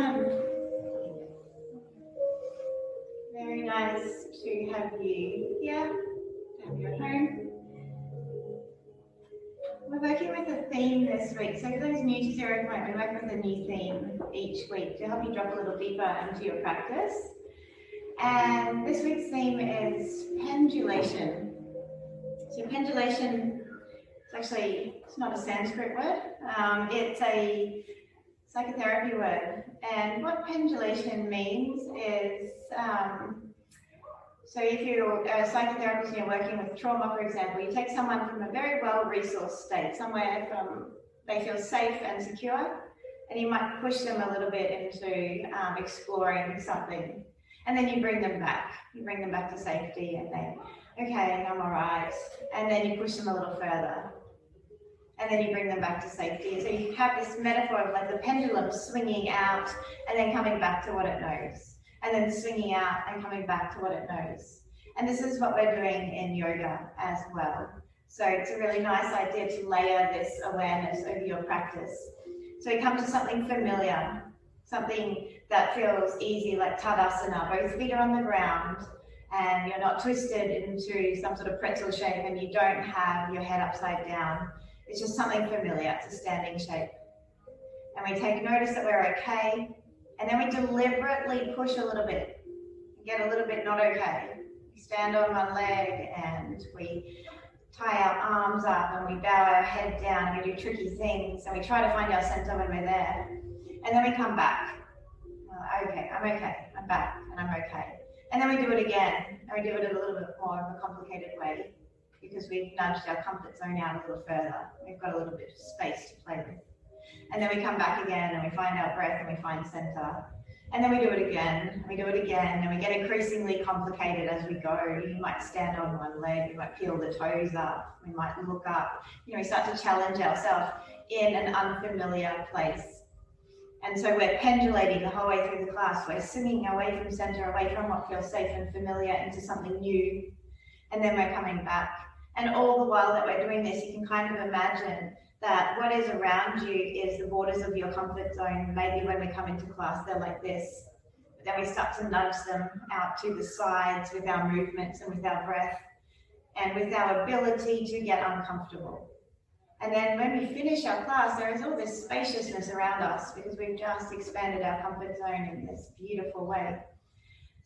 everyone. Very nice to have you here, to have you at home. We're working with a theme this week. So for those new to Zero Point, we work with a new theme each week to help you drop a little deeper into your practice. And this week's theme is pendulation. So pendulation, it's not a Sanskrit word. It's a psychotherapy word. And what pendulation means is, so if you're a psychotherapist and you're working with trauma, for example, you take someone from a very well-resourced state, somewhere they feel safe and secure, and you might push them a little bit into exploring something. And then you bring them back. You bring them back to safety and they, okay, I'm all right. And then you push them a little further. And then you bring them back to safety. So you have this metaphor of like the pendulum swinging out and then coming back to what it knows. And then swinging out and coming back to what it knows. And this is what we're doing in yoga as well. So it's a really nice idea to layer this awareness over your practice. So you come to something familiar, something that feels easy, like Tadasana. Both feet are on the ground and you're not twisted into some sort of pretzel shape and you don't have your head upside down. It's just something familiar. It's a standing shape. And we take notice that we're okay. And then we deliberately push a little bit, get a little bit not okay. We stand on one leg and we tie our arms up and we bow our head down and we do tricky things and we try to find our center when we're there. And then we come back. Okay, I'm back and I'm okay. And then we do it again and we do it in a little bit more of a complicated way because we've nudged our comfort zone out a little further. We've got a little bit of space to play with. And then we come back again and we find our breath and we find center. And then we do it again, and we do it again, and we get increasingly complicated as we go. You might stand on one leg, we might peel the toes up, we might look up. We start to challenge ourselves in an unfamiliar place. And so we're pendulating the whole way through the class. We're swinging away from center, away from what feels safe and familiar into something new. And then we're coming back. And all the while that we're doing this, you can kind of imagine that what is around you is the borders of your comfort zone. Maybe when we come into class, they're like this. But then we start to nudge them out to the sides with our movements and with our breath and with our ability to get uncomfortable. And then when we finish our class, there is all this spaciousness around us because we've just expanded our comfort zone in this beautiful way.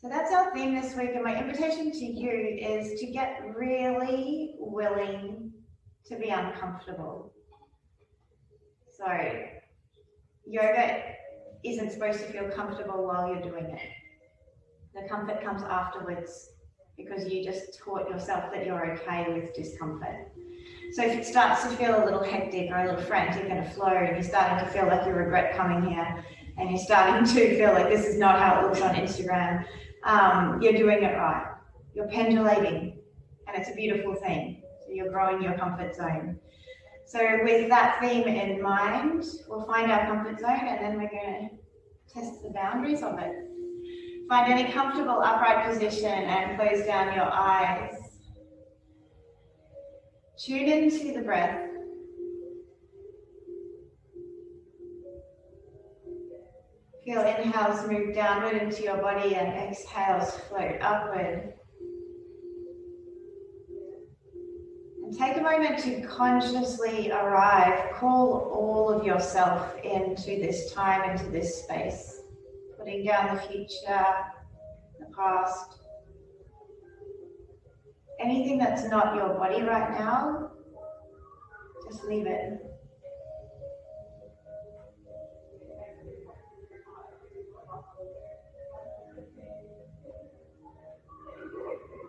So that's our theme this week. And my invitation to you is to get really willing to be uncomfortable. So yoga isn't supposed to feel comfortable while you're doing it. The comfort comes afterwards because you just taught yourself that you're okay with discomfort. So if it starts to feel a little hectic or a little frantic and a flow and you're starting to feel like you regret coming here and you're starting to feel like this is not how it looks on Instagram, you're doing it right. You're pendulating and it's a beautiful thing. So you're growing your comfort zone. So with that theme in mind, we'll find our comfort zone and then we're going to test the boundaries of it. Find any comfortable upright position and close down your eyes. Tune into the breath. Feel inhales move downward into your body and exhales float upward. And take a moment to consciously arrive, call all of yourself into this time, into this space, putting down the future, the past. Anything that's not your body right now, just leave it.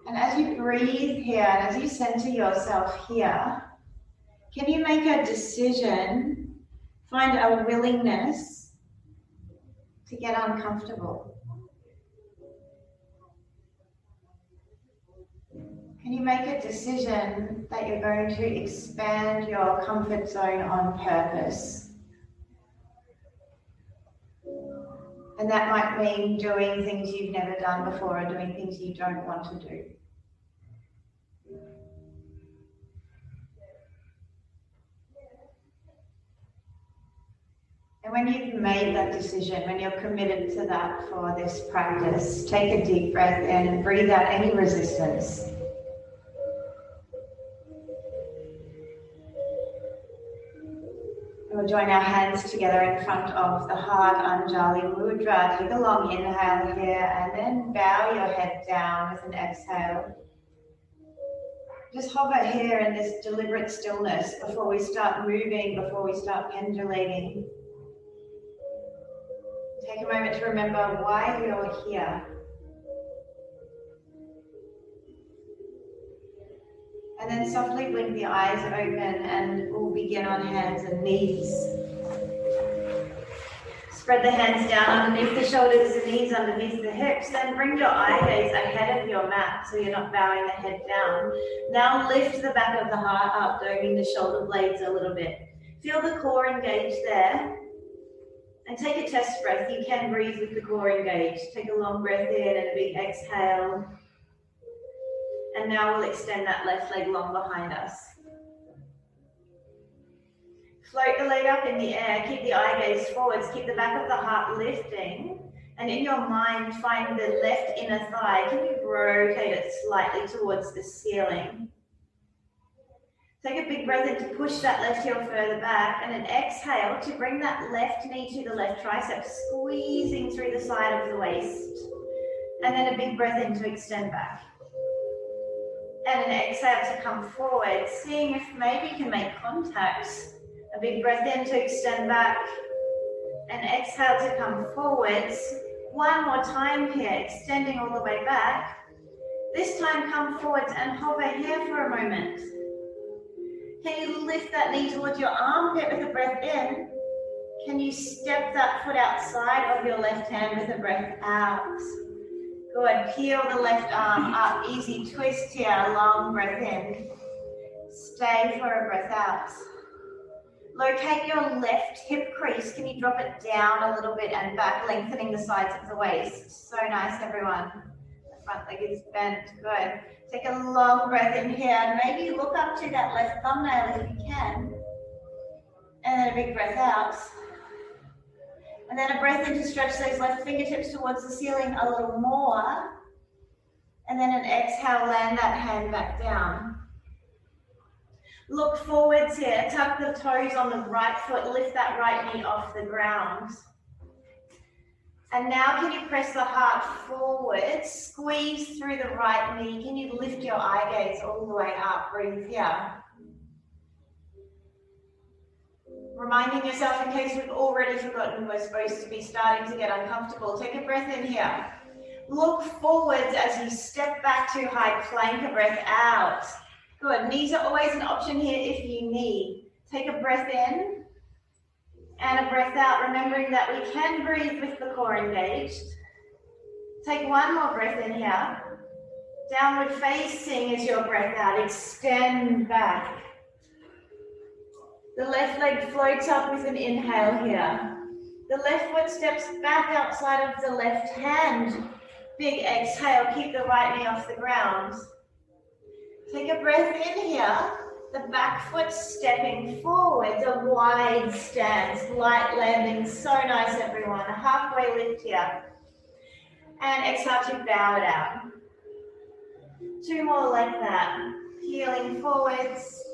And as you breathe here, and as you center yourself here, can you make a decision, find a willingness to get uncomfortable? Can you make a decision that you're going to expand your comfort zone on purpose? And that might mean doing things you've never done before or doing things you don't want to do. And when you've made that decision, when you're committed to that for this practice, take a deep breath in and breathe out any resistance. We'll join our hands together in front of the heart, Anjali Mudra. Take a long inhale here and then bow your head down with an exhale. Just hover here in this deliberate stillness before we start moving, before we start pendulating. Take a moment to remember why you're here. And then softly blink the eyes open and we'll begin on hands and knees. Spread the hands down underneath the shoulders, the knees underneath the hips. Then bring your eye gaze ahead of your mat so you're not bowing the head down. Now lift the back of the heart up, doming the shoulder blades a little bit. Feel the core engaged there. And take a test breath. You can breathe with the core engaged. Take a long breath in and a big exhale. And now we'll extend that left leg long behind us. Float the leg up in the air. Keep the eye gaze forwards. Keep the back of the heart lifting. And in your mind, find the left inner thigh. Can you rotate it slightly towards the ceiling? Take a big breath in to push that left heel further back. And an exhale to bring that left knee to the left tricep, squeezing through the side of the waist. And then a big breath in to extend back. And an exhale to come forward, seeing if maybe you can make contact. A big breath in to extend back. And exhale to come forwards. One more time here, extending all the way back. This time come forwards and hover here for a moment. Can you lift that knee towards your armpit with a breath in? Can you step that foot outside of your left hand with a breath out? Good, peel the left arm up, easy twist here, long breath in. Stay for a breath out. Locate your left hip crease. Can you drop it down a little bit and back, lengthening the sides of the waist? So nice, everyone. The front leg is bent, good. Take a long breath in here and maybe look up to that left thumbnail if you can. And then a big breath out. And then a breath in to stretch those left fingertips towards the ceiling a little more. And then an exhale, land that hand back down. Look forwards here, tuck the toes on the right foot, lift that right knee off the ground. And now can you press the heart forward, squeeze through the right knee. Can you lift your eye gaze all the way up? Breathe here. Reminding yourself, in case we've already forgotten, we're supposed to be starting to get uncomfortable. Take a breath in here. Look forwards as you step back to high plank, a breath out. Good, knees are always an option here if you need. Take a breath in and a breath out, remembering that we can breathe with the core engaged. Take one more breath in here. Downward facing is your breath out. Extend back. The left leg floats up with an inhale here. The left foot steps back outside of the left hand. Big exhale, keep the right knee off the ground. Take a breath in here. The back foot stepping forwards, a wide stance, light landing. So nice, everyone. A halfway lift here. And exhale to bow it out. Two more like that. Peeling forwards,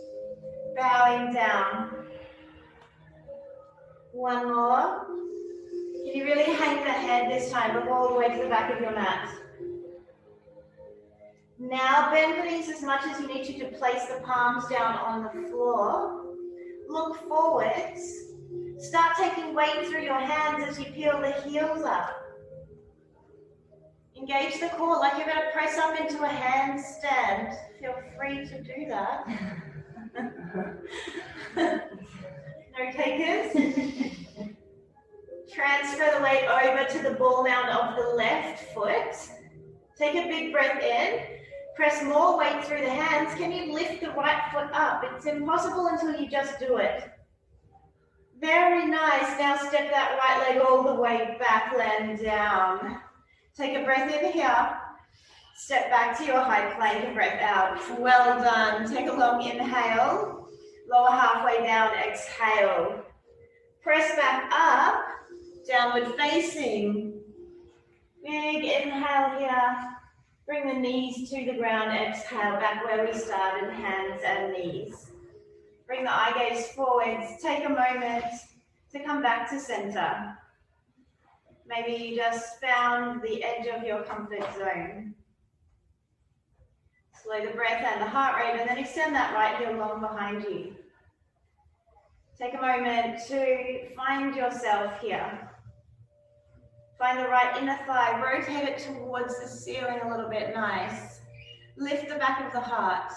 bowing down. One more. Can you really hang the head this time? Look all the way to the back of your mat. Now bend the knees as much as you need to place the palms down on the floor. Look forwards. Start taking weight through your hands as you peel the heels up. Engage the core like you're going to press up into a handstand. Feel free to do that. No takers? Transfer the weight over to the ball mount of the left foot. Take a big breath in. Press more weight through the hands. Can you lift the right foot up? It's impossible until you just do it. Very nice. Now step that right leg all the way back, land down. Take a breath in here. Step back to your high plank and breath out. Well done. Take a long inhale. Lower halfway down, exhale. Press back up, downward facing. Big inhale here. Bring the knees to the ground, exhale, back where we started, hands and knees. Bring the eye gaze forwards. Take a moment to come back to center. Maybe you just found the edge of your comfort zone. Slow the breath and the heart rate, and then extend that right heel long behind you. Take a moment to find yourself here. Find the right inner thigh, rotate it towards the ceiling a little bit, nice. Lift the back of the heart.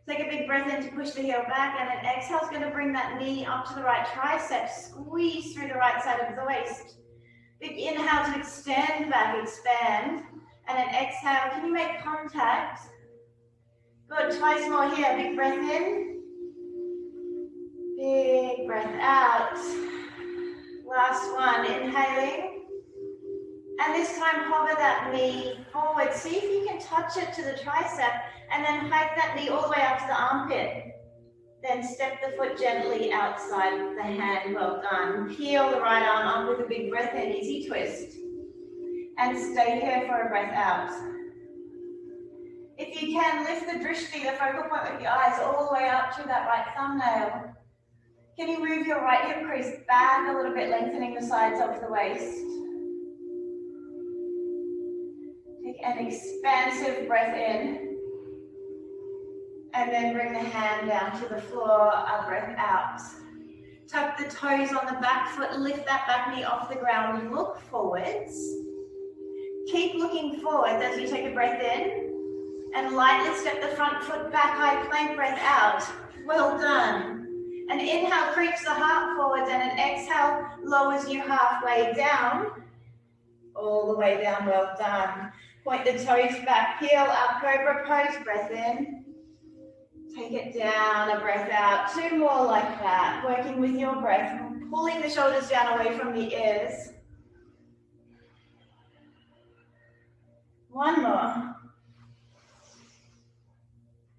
Take a big breath in to push the heel back, and then exhale is going to bring that knee up to the right tricep, squeeze through the right side of the waist. Big inhale to extend back, expand, and then exhale, can you make contact? Good, twice more here, big breath in. Big breath out. Last one, inhaling. And this time hover that knee forward. See if you can touch it to the tricep and then hike that knee all the way up to the armpit. Then step the foot gently outside the hand. Well done. Peel the right arm up with a big breath in, easy twist. And stay here for a breath out. If you can, lift the drishti, the focal point with your eyes, all the way up to that right thumbnail. Can you move your right hip crease back a little bit, lengthening the sides of the waist? Take an expansive breath in. And then bring the hand down to the floor, a breath out. Tuck the toes on the back foot, lift that back knee off the ground, look forwards. Keep looking forwards as you take a breath in. And lightly step the front foot back, high plank breath out. Well done. An inhale creeps the heart forwards, and an exhale lowers you halfway down. All the way down, well done. Point the toes back, peel up, cobra pose, breath in. Take it down, a breath out. Two more like that, working with your breath, pulling the shoulders down away from the ears. One more.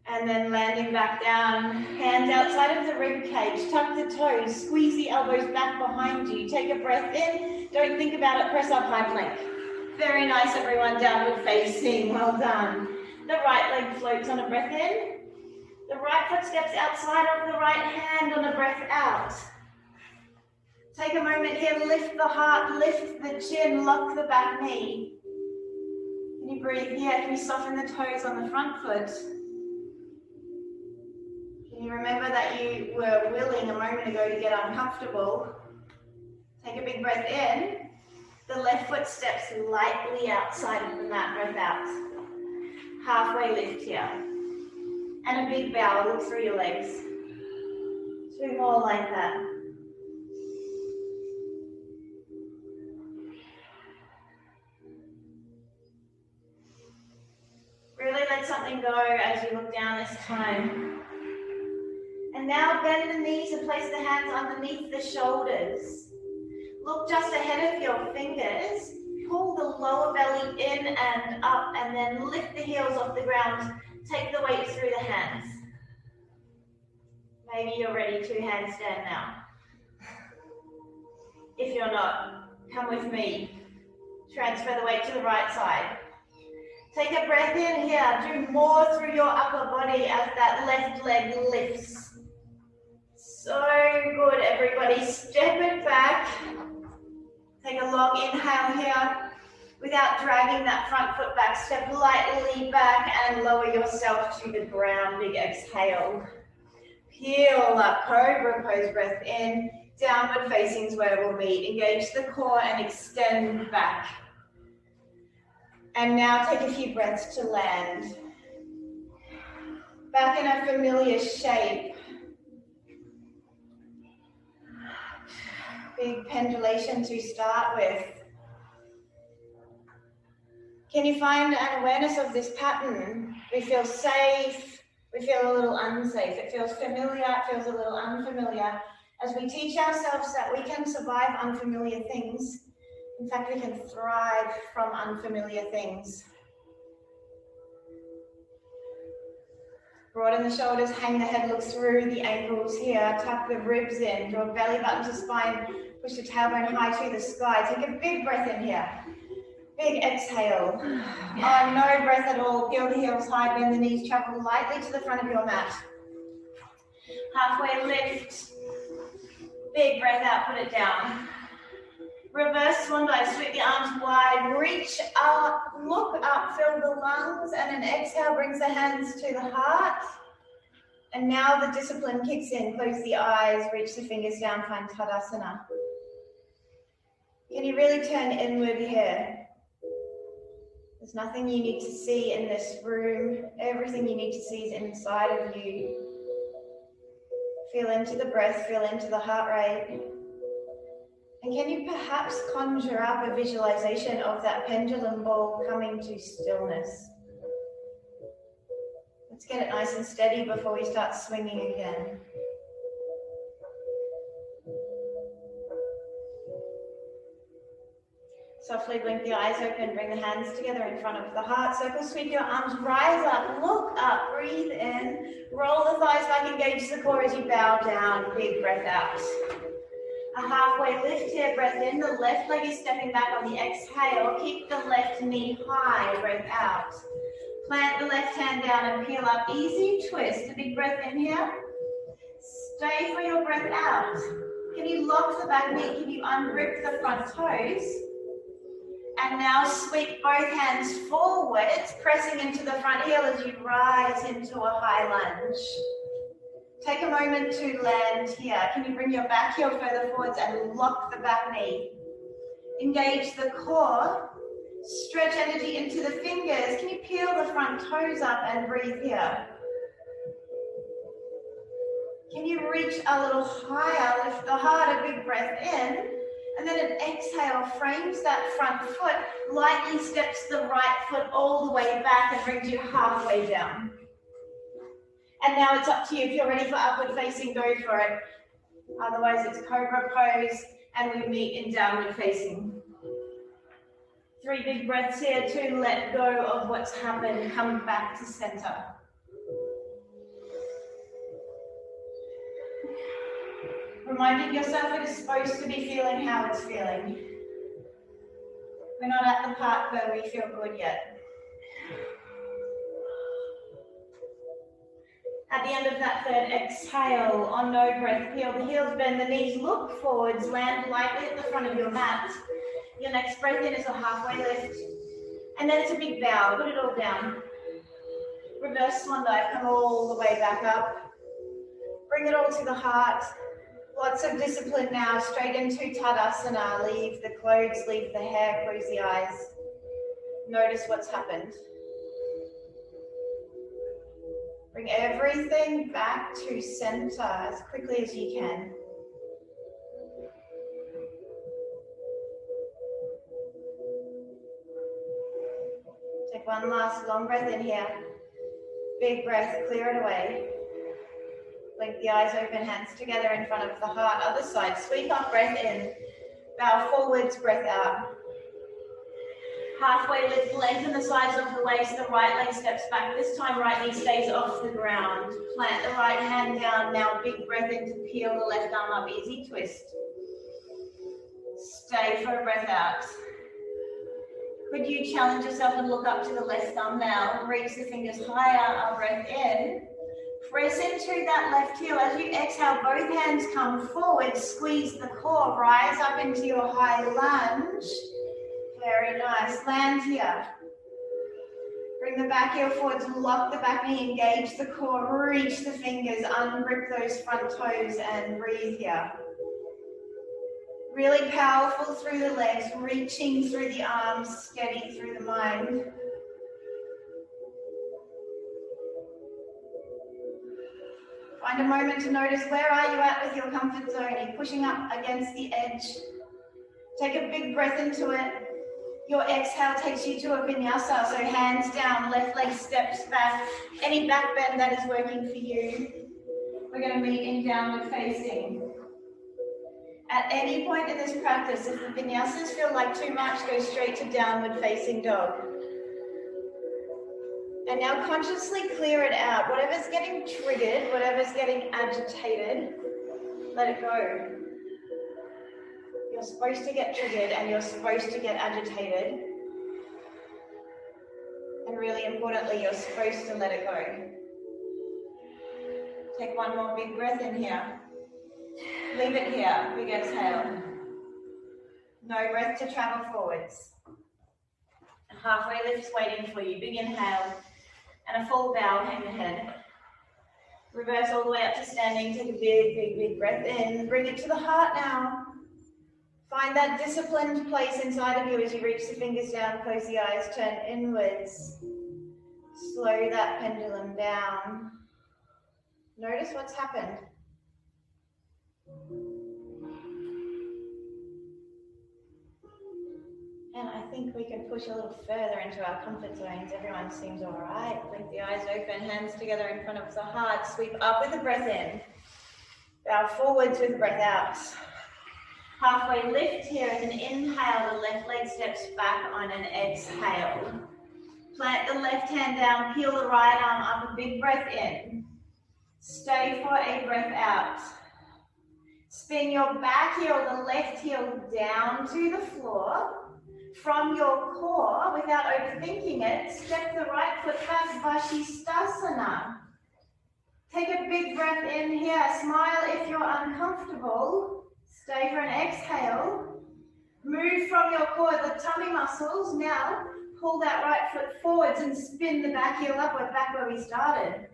And then landing back down, hands outside of the rib cage, tuck the toes, squeeze the elbows back behind you. Take a breath in, don't think about it, press up, high plank. Very nice, everyone, downward facing, well done. The right leg floats on a breath in. The right foot steps outside of the right hand on a breath out. Take a moment here, lift the heart, lift the chin, lock the back knee. Can you breathe here? Can you soften the toes on the front foot? Can you remember that you were willing a moment ago to get uncomfortable? Take a big breath in. The left foot steps lightly outside of the mat, breath out. Halfway lift here. And a big bow, look through your legs. Two more like that. Really let something go as you look down this time. And now bend the knees and place the hands underneath the shoulders. Look just ahead of your fingers. Pull the lower belly in and up, and then lift the heels off the ground. Take the weight through the hands. Maybe you're ready to handstand now. If you're not, come with me. Transfer the weight to the right side. Take a breath in here. Do more through your upper body as that left leg lifts. So good, everybody. Step it back. Take a long inhale here. Without dragging that front foot back, step lightly back and lower yourself to the ground. Big exhale. Peel up, cobra pose, breath in. Downward facing is where we'll meet. Engage the core and extend back. And now take a few breaths to land. Back in a familiar shape. Big pendulation to start with. Can you find an awareness of this pattern? We feel safe, we feel a little unsafe. It feels familiar, it feels a little unfamiliar. As we teach ourselves that we can survive unfamiliar things, in fact, we can thrive from unfamiliar things. Broaden the shoulders, hang the head, look through the ankles here, tuck the ribs in, draw belly button to spine, push the tailbone high to the sky. Take a big breath in here. Big exhale. On no breath at all, peel the heels high, bend the knees, travel lightly to the front of your mat. Halfway lift. Big breath out, put it down. Reverse swan dive, sweep the arms wide, reach up, look up, fill the lungs, and an exhale brings the hands to the heart. And now the discipline kicks in. Close the eyes, reach the fingers down, find Tadasana. Can you really turn inward here? There's nothing you need to see in this room. Everything you need to see is inside of you. Feel into the breath, feel into the heart rate. And can you perhaps conjure up a visualization of that pendulum ball coming to stillness? Let's get it nice and steady before we start swinging again. Softly blink the eyes open, bring the hands together in front of the heart. Circle, sweep your arms, rise up, look up, breathe in. Roll the thighs back, engage the core as you bow down. Big breath out. A halfway lift here, breath in. The left leg is stepping back on the exhale. Keep the left knee high, breath out. Plant the left hand down and peel up. Easy twist. A big breath in here. Stay for your breath out. Can you lock the back knee? Can you ungrip the front toes? And now sweep both hands forwards, pressing into the front heel as you rise into a high lunge. Take a moment to land here. Can you bring your back heel further forwards and lock the back knee? Engage the core. Stretch energy into the fingers. Can you peel the front toes up and breathe here? Can you reach a little higher? Lift the heart, a big breath in. And then an exhale frames that front foot, lightly steps the right foot all the way back and brings you halfway down. And now it's up to you. If you're ready for upward facing, go for it. Otherwise, it's cobra pose, and we meet in downward facing. 3 big breaths here to let go of what's happened. Come back to center. Reminding yourself it is supposed to be feeling how it's feeling. We're not at the part where we feel good yet. At the end of that third exhale, on no breath, peel the heels, bend the knees, look forwards, land lightly at the front of your mat. Your next breath in is a halfway lift. And then it's a big bow, put it all down. Reverse swan dive, come all the way back up. Bring it all to the heart. Lots of discipline now, straight into Tadasana. Leave the clothes, leave the hair, close the eyes. Notice what's happened. Bring everything back to center as quickly as you can. Take one last long breath in here. Big breath, clear it away. Blink the eyes open, hands together in front of the heart. Other side, sweep up, breath in. Bow forwards, breath out. Halfway lift, lengthen the sides of the waist, the right leg steps back. This time, right knee stays off the ground. Plant the right hand down. Now, big breath in to peel the left arm up. Easy twist. Stay for a breath out. Could you challenge yourself and look up to the left thumb now? Reach the fingers higher, a breath in. Press into that left heel. As you exhale, both hands come forward. Squeeze the core. Rise up into your high lunge. Very nice. Land here. Bring the back heel forwards. Lock the back knee. Engage the core. Reach the fingers. Ungrip those front toes and breathe here. Really powerful through the legs. Reaching through the arms. Steady through the mind. Find a moment to notice, where are you at with your comfort zone? Are you pushing up against the edge? Take a big breath into it. Your exhale takes you to a vinyasa, so hands down, left leg steps back. Any back bend that is working for you. We're going to meet in downward facing. At any point in this practice, if the vinyasas feel like too much, go straight to downward facing dog. And now consciously clear it out. Whatever's getting triggered, whatever's getting agitated, let it go. You're supposed to get triggered and you're supposed to get agitated. And really importantly, you're supposed to let it go. Take one more big breath in here. Leave it here. Big exhale. No breath to travel forwards. Halfway lift's waiting for you. Big inhale. And a full bow, hang the head. Reverse all the way up to standing. Take a big, big, big breath in. Bring it to the heart now. Find that disciplined place inside of you as you reach the fingers down, close the eyes, turn inwards. Slow that pendulum down. Notice what's happened. And I think we can push a little further into our comfort zones. Everyone seems all right. Blink the eyes open, hands together in front of the heart. Sweep up with the breath in. Bow forwards with the breath out. Halfway lift here as an inhale. The left leg steps back on an exhale. Plant the left hand down. Peel the right arm up. A big breath in. Stay for a breath out. Spin your back heel, the left heel down to the floor. From your core, without overthinking it, step the right foot back, Vashisthasana. Take a big breath in here. Smile if you're uncomfortable. Stay for an exhale. Move from your core, the tummy muscles. Now, pull that right foot forwards and spin the back heel up. We're back where we started.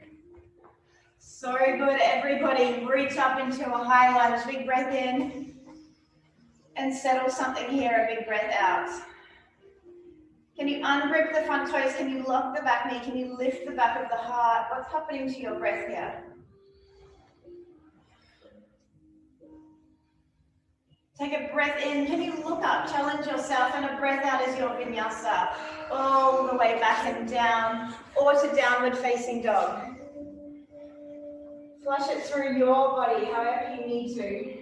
So good, everybody. Reach up into a high lunge. Big breath in. And settle something here. A big breath out. Can you ungrip the front toes? Can you lock the back knee? Can you lift the back of the heart? What's happening to your breath here? Take a breath in. Can you look up? Challenge yourself. And a breath out as your vinyasa. All the way back and down. Or to downward facing dog. Flush it through your body however you need to.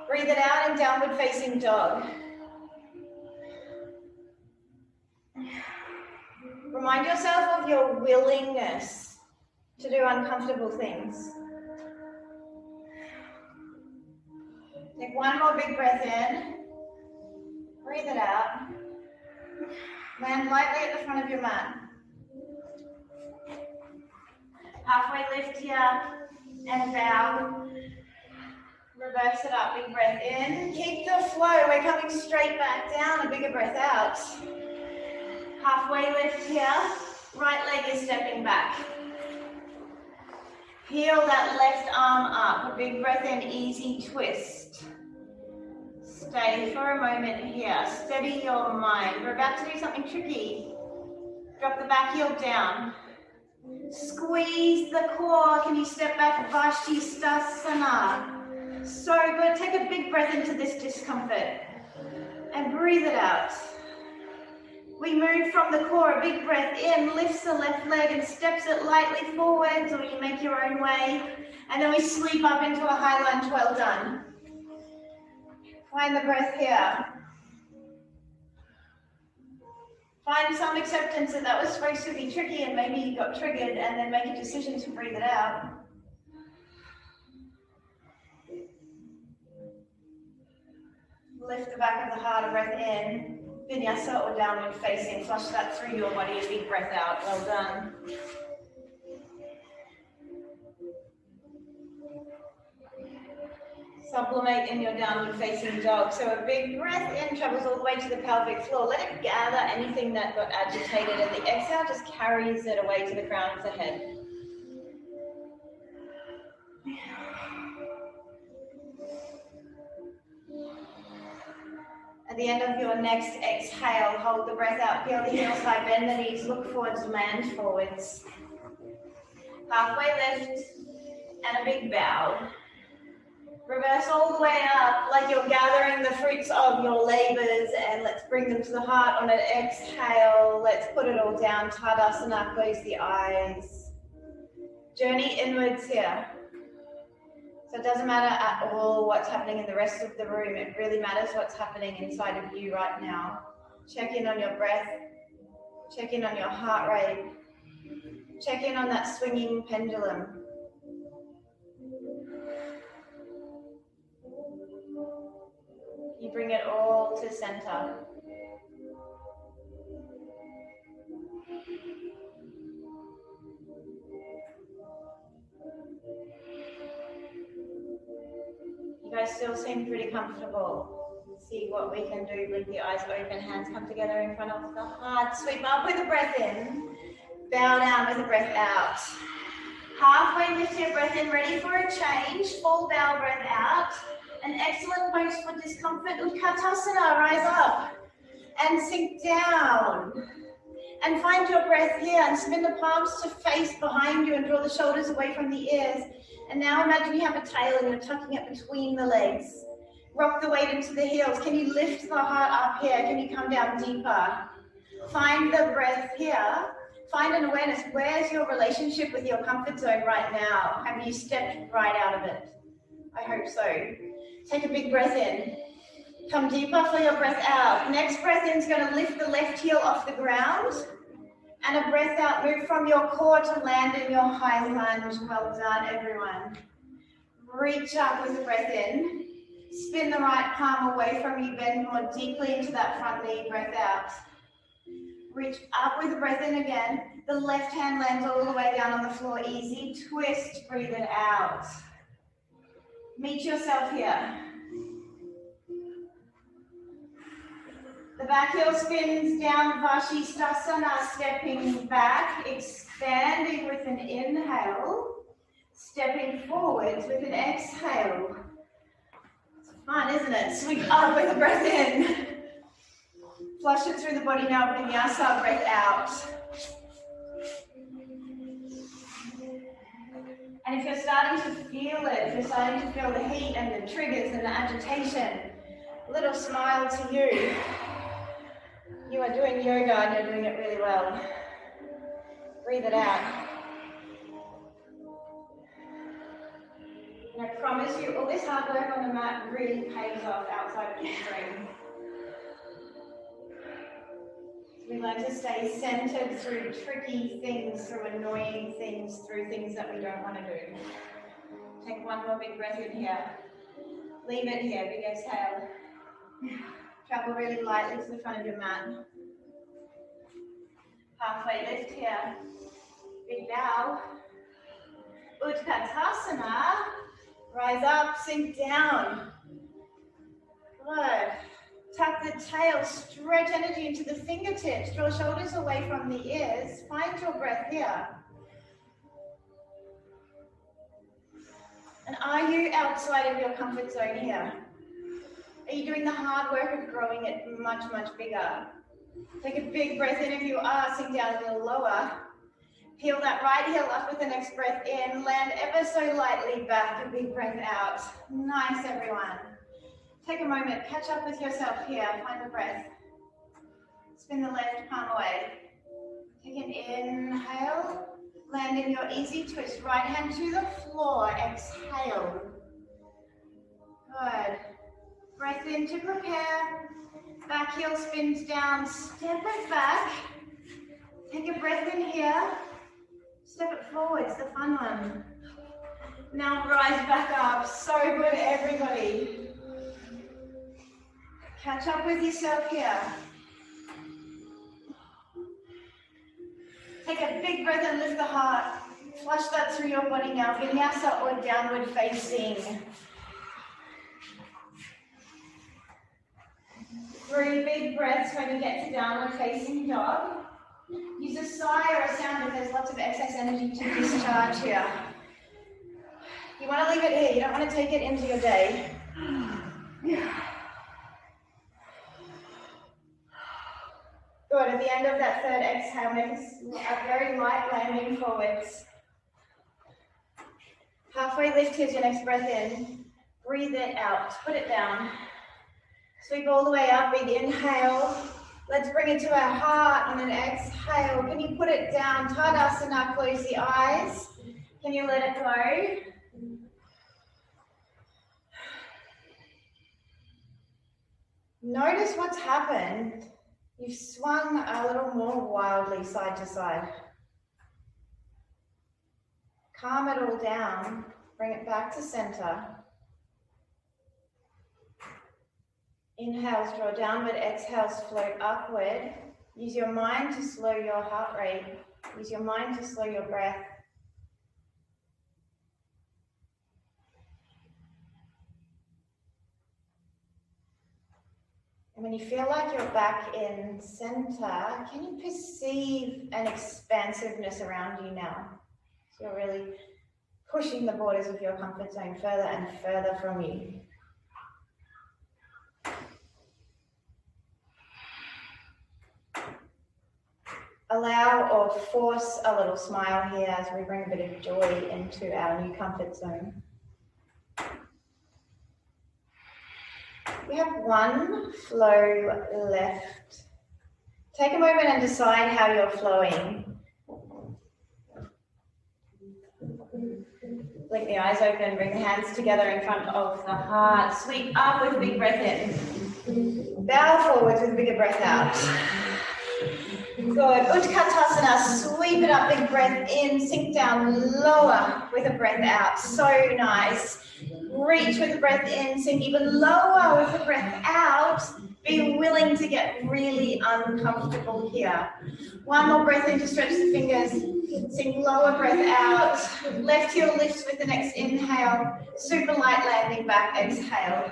Breathe it out in downward facing dog. Remind yourself of your willingness to do uncomfortable things. Take one more big breath in. Breathe it out. Land lightly at the front of your mat. Halfway lift here and bow. Reverse it up, big breath in. Keep the flow, we're coming straight back down, a bigger breath out. Halfway lift here, right leg is stepping back. Peel that left arm up, a big breath in, easy twist. Stay for a moment here, steady your mind. We're about to do something tricky. Drop the back heel down. Squeeze the core, can you step back, Vashisthasana. So good, take a big breath into this discomfort and breathe it out. We move from the core, a big breath in, lifts the left leg and steps it lightly forwards, or you make your own way. And then we sweep up into a high lunge, well done. Find the breath here. Find some acceptance that that was supposed to be tricky and maybe you got triggered, and then make a decision to breathe it out. Lift the back of the heart, a breath in. Vinyasa or downward facing. Flush that through your body, a big breath out. Well done. Sublimate in your downward facing dog. So a big breath in travels all the way to the pelvic floor. Let it gather anything that got agitated, and the exhale just carries it away to the crown of the head. At the end of your next exhale, hold the breath out, peel the heels high, bend the knees, look forwards, land forwards. Halfway lift and a big bow. Reverse all the way up like you're gathering the fruits of your labors, and let's bring them to the heart on an exhale. Let's put it all down, Tadasana, close the eyes. Journey inwards here. So it doesn't matter at all what's happening in the rest of the room. It really matters what's happening inside of you right now. Check in on your breath. Check in on your heart rate. Check in on that swinging pendulum. You bring it all to center. You guys still seem pretty comfortable. See what we can do with the eyes open, hands come together in front of the heart. Sweep up with a breath in. Bow down with a breath out. Halfway lift your breath in, ready for a change. Full bow breath out. An excellent pose for discomfort. Utkatasana, rise up and sink down. And find your breath here and spin the palms to face behind you and draw the shoulders away from the ears. And now imagine you have a tail and you're tucking it between the legs. Rock the weight into the heels. Can you lift the heart up here? Can you come down deeper? Find the breath here. Find an awareness. Where's your relationship with your comfort zone right now? Have you stepped right out of it? I hope so. Take a big breath in. Come deeper for your breath out. Next breath in is going to lift the left heel off the ground. And a breath out, move from your core to land in your high lunge. Well done, everyone. Reach up with a breath in. Spin the right palm away from you, bend more deeply into that front knee, breath out. Reach up with a breath in again. The left hand lands all the way down on the floor, easy. Twist, breathe it out. Meet yourself here. The back heel spins down, Vashisthasana, stepping back, expanding with an inhale, stepping forwards with an exhale. It's fun, isn't it? Sweep up with a breath in. Flush it through the body now, Vinyasa, breath out. And if you're starting to feel it, if you're starting to feel the heat and the triggers and the agitation, a little smile to you. You are doing yoga and you're doing it really well. Breathe it out. And I promise you, all this hard work on the mat really pays off outside of the stream. We learn to stay centered through tricky things, through annoying things, through things that we don't want to do. Take one more big breath in here. Leave it here, big exhale. Travel really lightly to the front of your mat. Halfway lift here. Big bow. Utkatasana. Rise up, sink down. Good. Tuck the tail, stretch energy into the fingertips. Draw shoulders away from the ears. Find your breath here. And are you outside of your comfort zone here? Are you doing the hard work of growing it much, much bigger? Take a big breath in if you are, sink down a little lower. Peel that right heel up with the next breath in. Land ever so lightly back, a big breath out. Nice, everyone. Take a moment, catch up with yourself here. Find the breath. Spin the left palm away. Take an inhale. Land in your easy twist. Right hand to the floor. Exhale. Good. Breath in to prepare. Back heel spins down. Step it back. Take a breath in here. Step it forwards, the fun one. Now rise back up. So good, everybody. Catch up with yourself here. Take a big breath and lift the heart. Flush that through your body now. Vinyasa or downward facing. 3 big breaths when you get to downward facing dog. Use a sigh or a sound if there's lots of excess energy to discharge here. You want to leave it here. You don't want to take it into your day. Good. At the end of that third exhale, make a very light landing forwards. Halfway lift, here's your next breath in. Breathe it out. Put it down. Sweep all the way up. Big inhale. Let's bring it to our heart and then exhale. Can you put it down? Tadasana, close the eyes. Can you let it go? Notice what's happened You've swung a little more wildly side to side. Calm it all down, bring it back to center. Inhales, draw downward, exhales, float upward. Use your mind to slow your heart rate. Use your mind to slow your breath. And when you feel like you're back in center, can you perceive an expansiveness around you now? So you're really pushing the borders of your comfort zone further and further from you. Allow or force a little smile here as we bring a bit of joy into our new comfort zone. We have one flow left. Take a moment and decide how you're flowing. Blink the eyes open, bring the hands together in front of the heart. Sweep up with a big breath in. Bow forwards with a bigger breath out. Good. Utkatasana, sweep it up, big breath in, sink down lower with a breath out. So nice. Reach with the breath in, sink even lower with the breath out. Be willing to get really uncomfortable here. One more breath in to stretch the fingers. Sink lower, breath out. Left heel lifts with the next inhale. Super light landing back, exhale.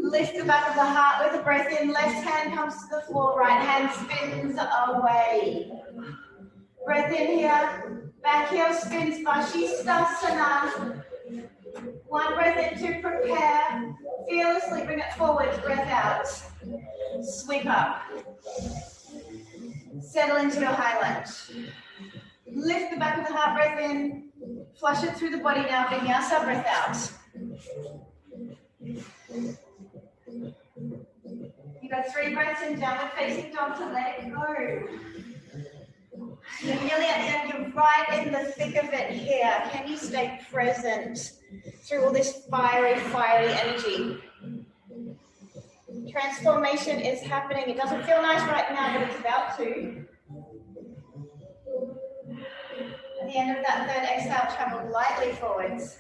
Lift the back of the heart with a breath in. Left hand comes to the floor, right hand spins away. Breath in here. Back heel spins, Vashisthasana. One breath in to prepare. Fearlessly bring it forward, breath out. Sweep up. Settle into your high lunge. Lift the back of the heart, breath in. Flush it through the body now, vinyasa, breath out. You got 3 breaths in, downward facing dog to let it go. You're nearly at the end, you're right in the thick of it here. Can you stay present through all this fiery energy? Transformation is happening. It doesn't feel nice right now, but it's about to. At the end of that third exhale, travel lightly forwards.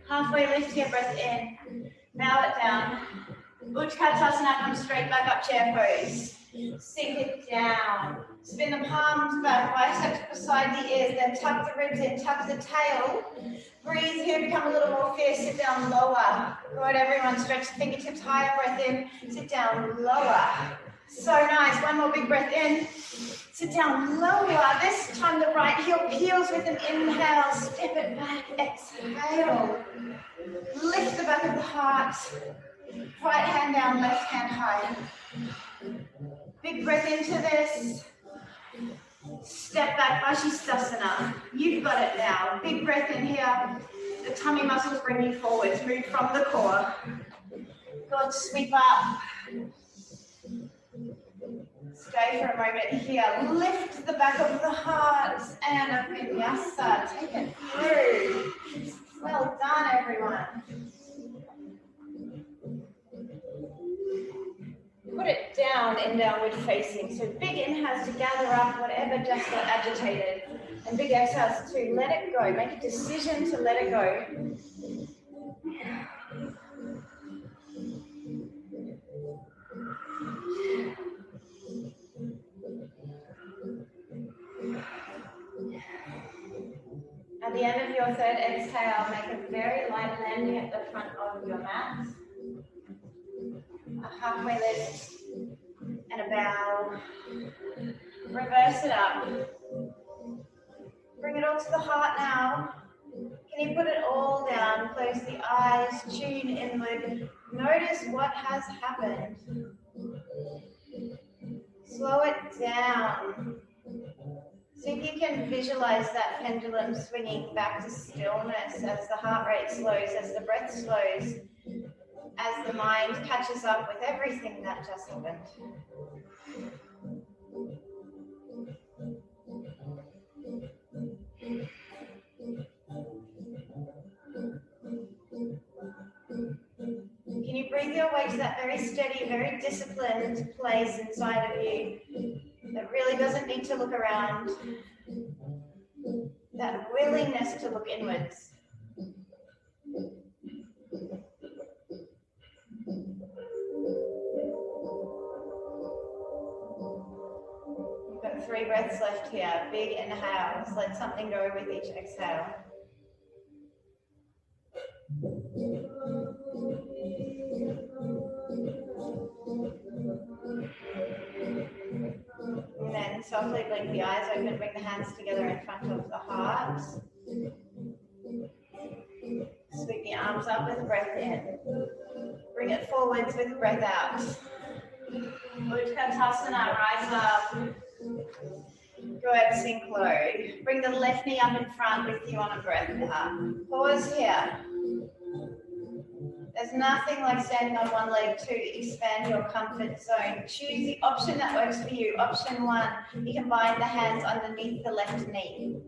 Halfway lift here, breath in. Bow it down. Utkatasana, come straight back up, chair pose. Sink it down. Spin the palms back, biceps beside the ears, then tuck the ribs in, tuck the tail. Breathe here, become a little more fierce, sit down lower. Good, everyone, stretch the fingertips higher, breath in, sit down lower. So nice, one more big breath in. Sit down lower. This time the right heel peels with an inhale, step it back, exhale. Lift the back of the heart. Right hand down, left hand high. Big breath into this. Step back, Vashisthasana. You've got it now. Big breath in here. The tummy muscles bring you forwards. Move from the core. Good, sweep up. Stay for a moment here. Lift the back of the heart and a vinyasa. Take it through. Well done, everyone. Put it down in downward facing. So big inhales to gather up whatever just got agitated. And big exhales to let it go. Make a decision to let it go. At the end of your third exhale, make a very light landing at the front of your mat. A halfway lift and a bow. Reverse it up. Bring it all to the heart now. Can you put it all down? Close the eyes, tune inward. Notice what has happened. Slow it down. See if you can visualize that pendulum swinging back to stillness as the heart rate slows, as the breath slows, as the mind catches up with everything that just happened. Can you breathe your way to that very steady, very disciplined place inside of you that really doesn't need to look around. That willingness to look inwards. You've got 3 breaths left here. Big inhales. Let something go with each exhale. And then softly blink the eyes open, bring the hands together in front of the heart. Sweep the arms up with breath in. Bring it forwards with breath out. Utkatasana, rise up. Go ahead, sink low. Bring the left knee up in front with you on a breath up. Pause here. There's nothing like standing on one leg to expand your comfort zone. Choose the option that works for you. Option 1, you can bind the hands underneath the left knee.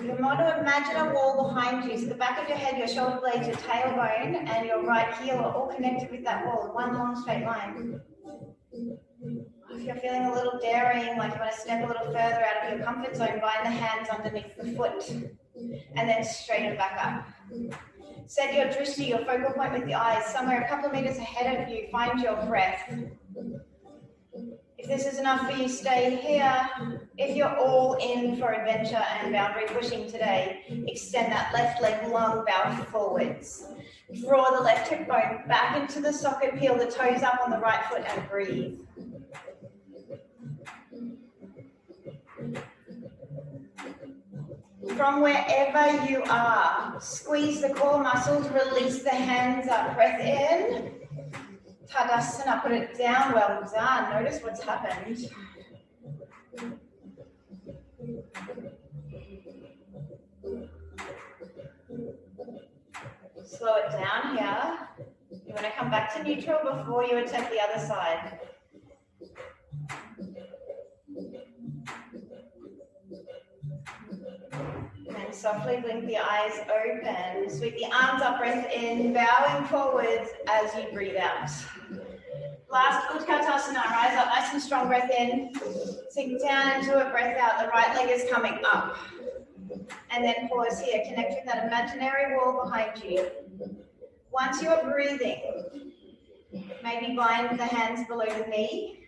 You want to imagine a wall behind you. So the back of your head, your shoulder blades, your tailbone, and your right heel are all connected with that wall in one long straight line. If you're feeling a little daring, like you want to step a little further out of your comfort zone, bind the hands underneath the foot and then straighten back up. Set your drishti, your focal point with the eyes, somewhere a couple of meters ahead of you. Find your breath. If this is enough for you, stay here. If you're all in for adventure and boundary pushing today, extend that left leg long, bow forwards. Draw the left hip bone back into the socket, peel the toes up on the right foot and breathe. From wherever you are, squeeze the core muscles, release the hands up, breath in. Tadasana, put it down, well done. Notice what's happened. Slow it down here. You want to come back to neutral before you attempt the other side. And softly blink the eyes open. Sweep the arms up, breath in, bowing forwards as you breathe out. Last Utkatasana, rise up nice and strong, breath in. Sink down into it, breath out. The right leg is coming up. And then pause here, connect with that imaginary wall behind you. Once you're breathing, maybe bind the hands below the knee.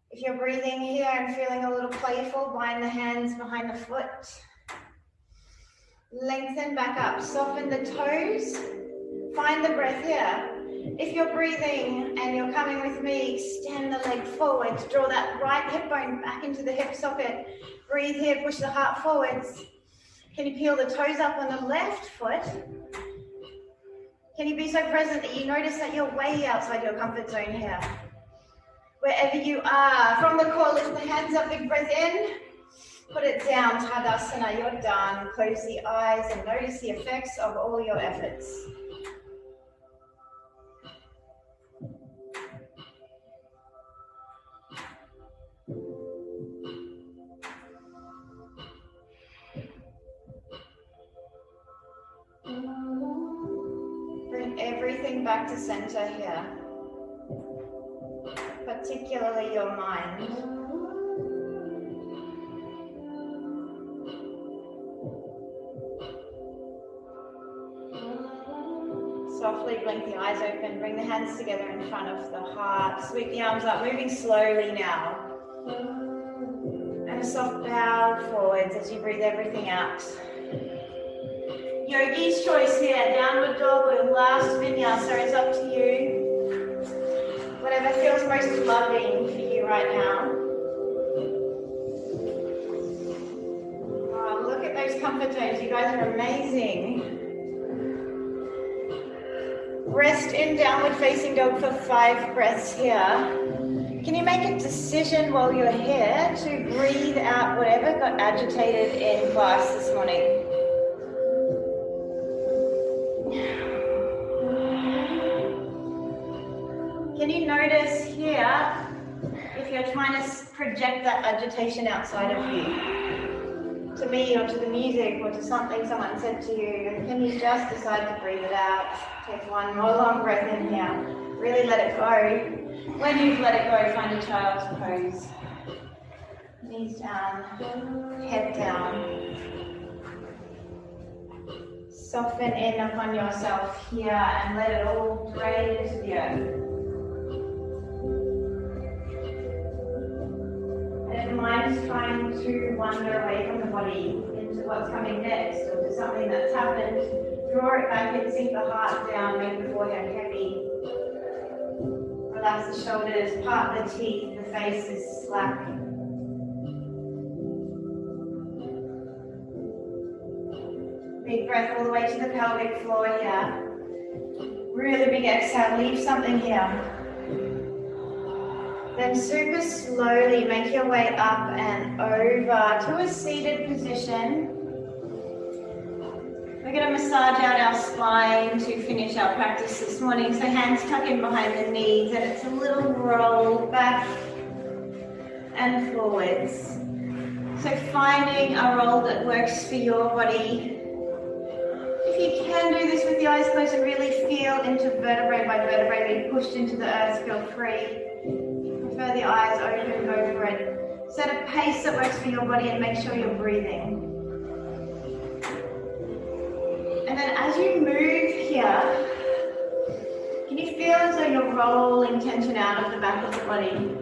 If you're breathing here and feeling a little playful, bind the hands behind the foot. Lengthen back up, soften the toes. Find the breath here. If you're breathing and you're coming with me, extend the leg forwards. Draw that right hip bone back into the hip socket. Breathe here, push the heart forwards. Can you peel the toes up on the left foot? Can you be so present that you notice that you're way outside your comfort zone here? Wherever you are, from the core, lift the hands up, big breath in. Put it down, Tadasana, you're done. Close the eyes and notice the effects of all your efforts. Bring everything back to center here, particularly your mind. Softly blink the eyes open, bring the hands together in front of the heart, sweep the arms up, moving slowly now. And a soft bow forwards as you breathe everything out. Yogi's choice here, downward dog or last vinyasa, it's up to you. Whatever feels most loving for you right now. Oh, look at those comfort zones, you guys are amazing. Rest in downward facing dog for 5 breaths here. Can you make a decision while you're here to breathe out whatever got agitated in class this morning? Can you notice here if you're trying to project that agitation outside of you? to me or to the music or to something someone said to you, and can you just decide to breathe it out? Take one more long breath in here. Really let it go. When you've let it go, find a child's pose. Knees down, head down. Soften in upon yourself here and let it all drain into the earth. And if the mind is trying to wander away from the body into what's coming next or to something that's happened, draw it back in, sink the heart down, make the forehead heavy. Relax the shoulders, part the teeth, the face is slack. Big breath all the way to the pelvic floor here. Really big exhale, leave something here. Then super slowly make your way up and over to a seated position. We're going to massage out our spine to finish our practice this morning. So hands tuck in behind the knees and it's a little roll back and forwards. So finding a roll that works for your body. If you can do this with the eyes closed and really feel into vertebrae by vertebrae, being pushed into the earth, feel free. Prefer the eyes open, go for it. Set a pace that works for your body and make sure you're breathing. And then as you move here, can you feel as though you're rolling tension out of the back of the body?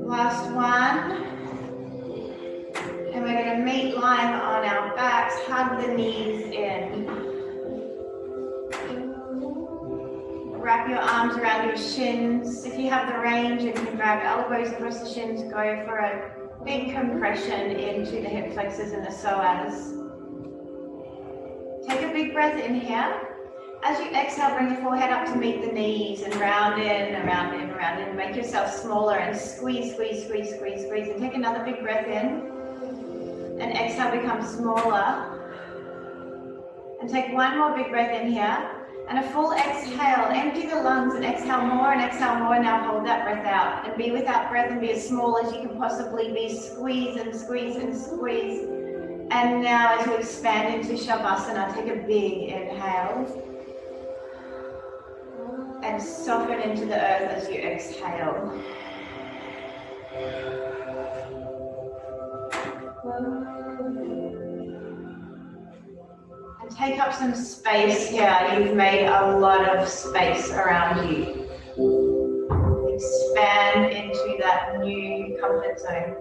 Last one. And we're going to meet lying on our backs, hug the knees in. Wrap your arms around your shins. If you have the range, you can grab elbows across the shins, go for a big compression into the hip flexors and the psoas. Take a big breath in here. As you exhale, bring the forehead up to meet the knees and round in, around in, around in. Make yourself smaller and squeeze, squeeze, squeeze, squeeze, squeeze. And take another big breath in. And exhale, become smaller. And take one more big breath in here. And a full exhale. Empty the lungs and exhale more and exhale more. Now hold that breath out. And be with that breath and be as small as you can possibly be. Squeeze and squeeze and squeeze. And now as you expand into Shavasana, take a big inhale. And soften into the earth as you exhale. And take up some space here. You've made a lot of space around you. Expand into that new comfort zone.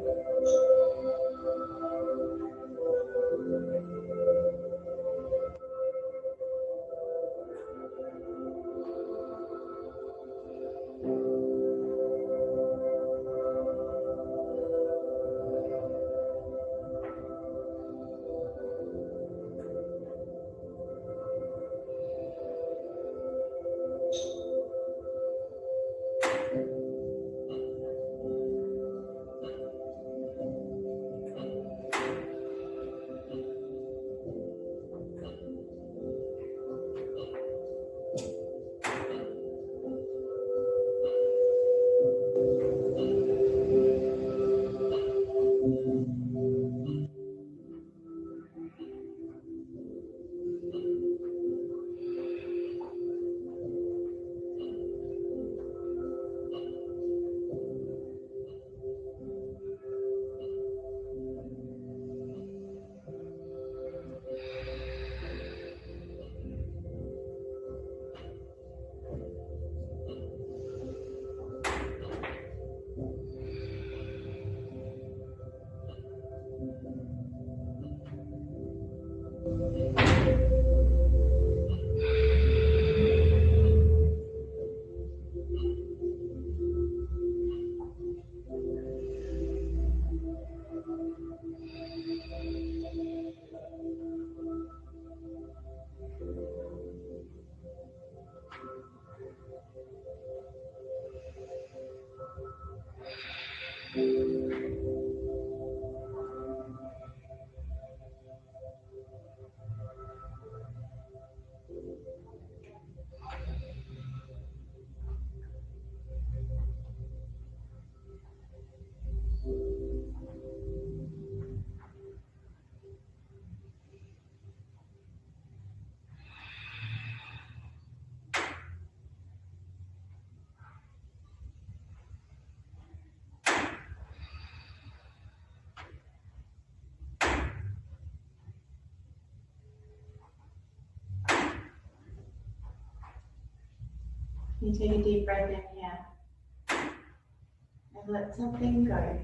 You take a deep breath in here and let something go.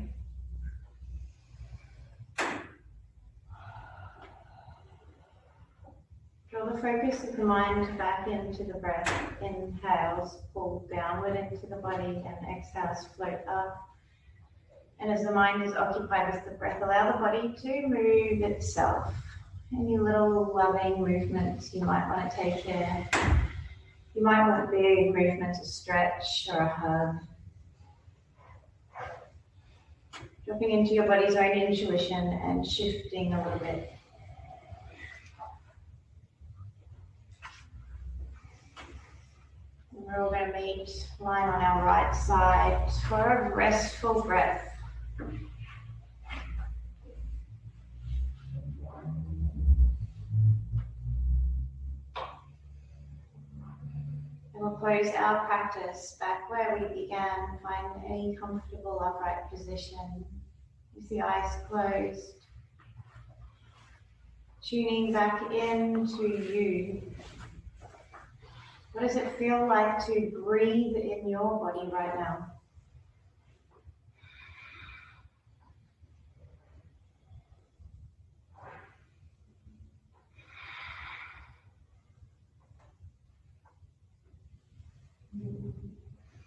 Draw the focus of the mind back into the breath. Inhales, pull downward into the body, and exhales, float up. And as the mind is occupied with the breath, allow the body to move itself. Any little loving movements you might want to take here. You might want big movements, a stretch or a hug. Dropping into your body's own intuition and shifting a little bit. We're all going to meet lying on our right side for a restful breath. And we'll close our practice back where we began. Find any comfortable upright position with the eyes closed. Tuning back into you. What does it feel like to breathe in your body right now?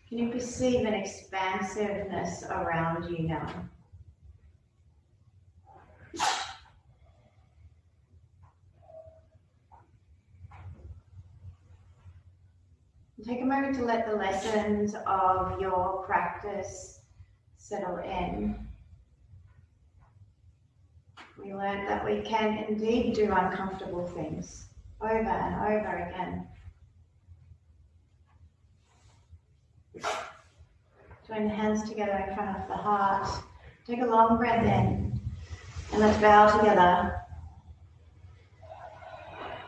Can you perceive an expansiveness around you now? Take a moment to let the lessons of your practice settle in. We learned that we can indeed do uncomfortable things over and over again. Join the hands together in front of the heart. Take a long breath in and let's bow together.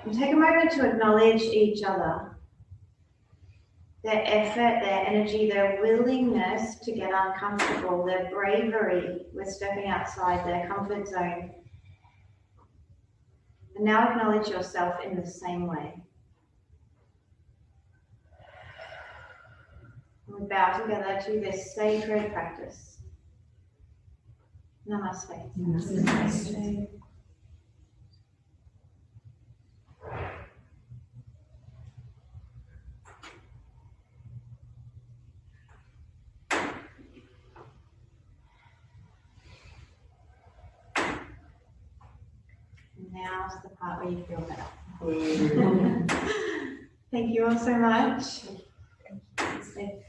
And take a moment to acknowledge each other. Their effort, their energy, their willingness to get uncomfortable, their bravery with stepping outside their comfort zone. And now acknowledge yourself in the same way. And we bow together to this sacred practice. Namaste. Namaste. Namaste. Now's the part where you feel better. Thank you all so much. Thank you.